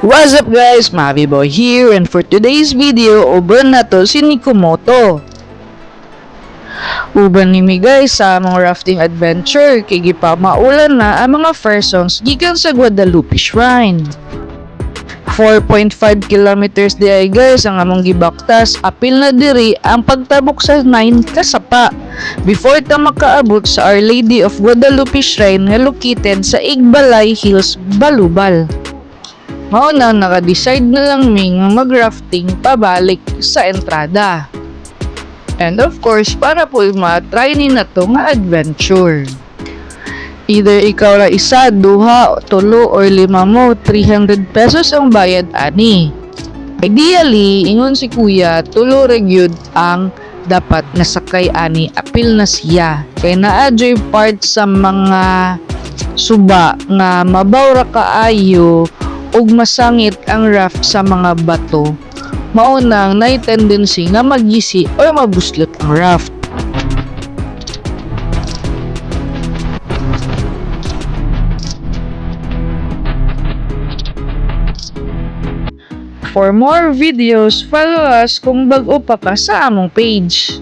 What's up guys, Mavi Boy here, and for today's video, uban na to si Nikomoto. Uban nimi guys sa among rafting adventure, kay gipamaulan na ang mga persons gikan sa Guadalupe Shrine. 4.5 kilometers di ay guys ang among gibaktas, apil na diri ang pagtabok sa 9 kasapa before ta makaabot sa Our Lady of Guadalupe Shrine nga located sa Igbalay Hills, Balubal. Mao na naka-decide na lang mi nga mag-rafting pabalik sa entrada. And of course, para po ma-try ni na to nga adventure. Either ikaw ra isa, duha, tulo, or lima mo, 300 pesos ang bayad ani. Ideally, ingon si kuya, tulo regyud ang dapat nasakay ani, apil na siya. Kay naa-joy part sa mga suba nga mabaw ra kaayo ug masangit ang raft sa mga bato, maunang nay tendency nga magisi o mabuslot ang raft. For more videos, follow us kung bag-o pa ka sa among page.